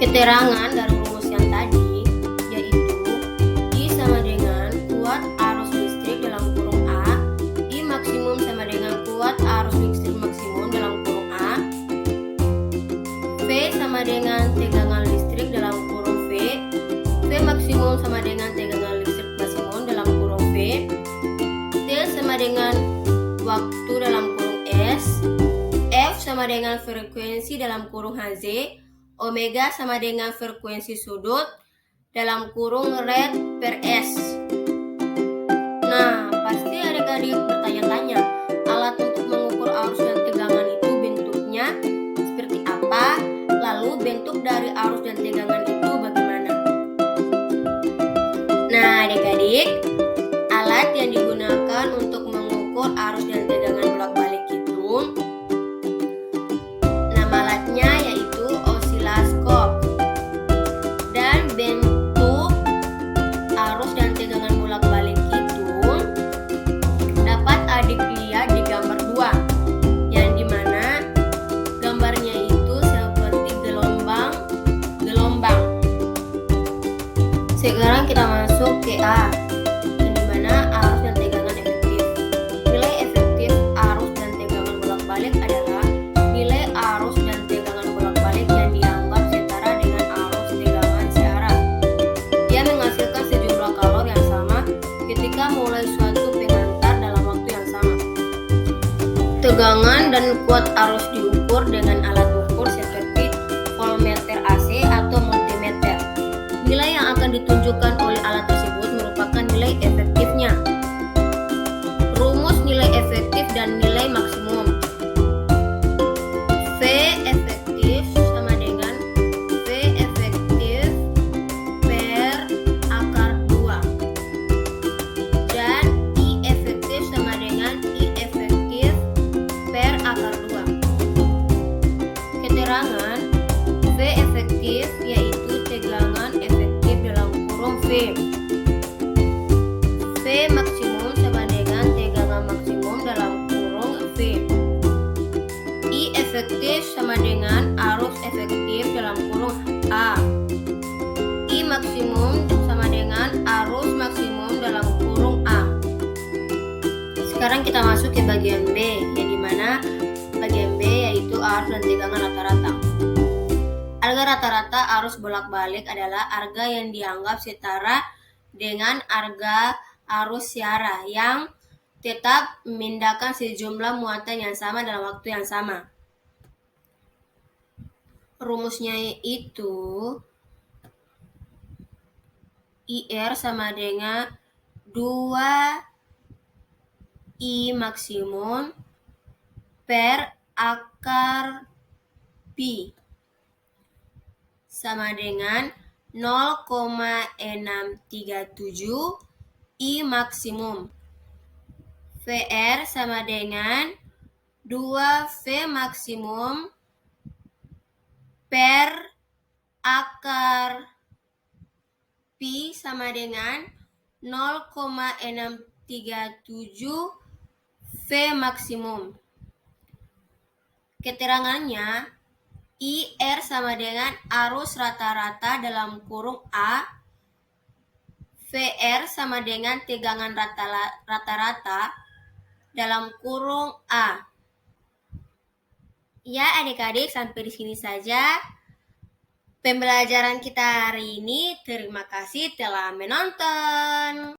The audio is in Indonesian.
Keterangan dari rumus yang tadi yaitu I sama dengan kuat arus listrik dalam kurung A, I maksimum sama dengan kuat arus listrik maksimum dalam kurung A, V sama dengan tegangan listrik dalam kurung V, V maksimum sama dengan tegangan listrik maksimum dalam kurung V, T sama dengan waktu dalam kurung S, F sama dengan frekuensi dalam kurung Hz, omega sama dengan frekuensi sudut dalam kurung rad per S. Nah, pasti adik-adik bertanya-tanya, alat untuk mengukur arus dan tegangan itu bentuknya seperti apa? Lalu bentuk dari arus dan tegangan itu bagaimana? Nah, adik-adik, alat yang digunakan untuk mengukur arus dan tegangan bolak-balik itu, nama alatnya yaitu osiloskop. Dan bentuk arus dan tegangan bolak-balik itu dapat adik lihat di gambar 2, yang dimana gambarnya itu seperti gelombang. Sekarang kita masuk ke A, yang dimana arus dan tegangan efektif. Nilai efektif arus dan tegangan bolak-balik adalah nilai arus dan tegangan bolak-balik yang dianggap setara dengan arus tegangan searah. Dia menghasilkan sejumlah kalor yang sama ketika mulai suatu pengantar dalam waktu yang sama. Tegangan dan kuat arus diukur dengan alat ukur seperti voltmeter AC atau multimeter. Nilai yang akan ditunjukkan oleh alat tersebut merupakan nilai efektifnya. Rumus nilai efektif dan nilai maksimum. V efektif sama dengan V efektif per akar 2. Dan I efektif sama dengan I efektif per akar 2. Keterangan V efektif yaitu tegangan efektif dalam kurung V. V maksimum sama dengan tegangan maksimum dalam kurung V. I efektif sama dengan arus efektif dalam kurung A. I maksimum sama dengan arus maksimum dalam kurung A. Sekarang kita masuk ke bagian B, yang dimana bagian B yaitu arus dan tegangan rata-rata. Harga rata-rata arus bolak-balik adalah harga yang dianggap setara dengan harga arus searah yang tetap memindahkan sejumlah muatan yang sama dalam waktu yang sama. Rumusnya itu IR sama dengan 2I maksimum per akar pi sama dengan 0,637 I maksimum. VR sama dengan 2V maksimum per akar pi sama dengan 0,637 V maksimum. Keterangannya, IR sama dengan arus rata-rata dalam kurung A, VR sama dengan tegangan rata-rata dalam kurung A. Ya adik-adik, sampai di sini saja pembelajaran kita hari ini. Terima kasih telah menonton.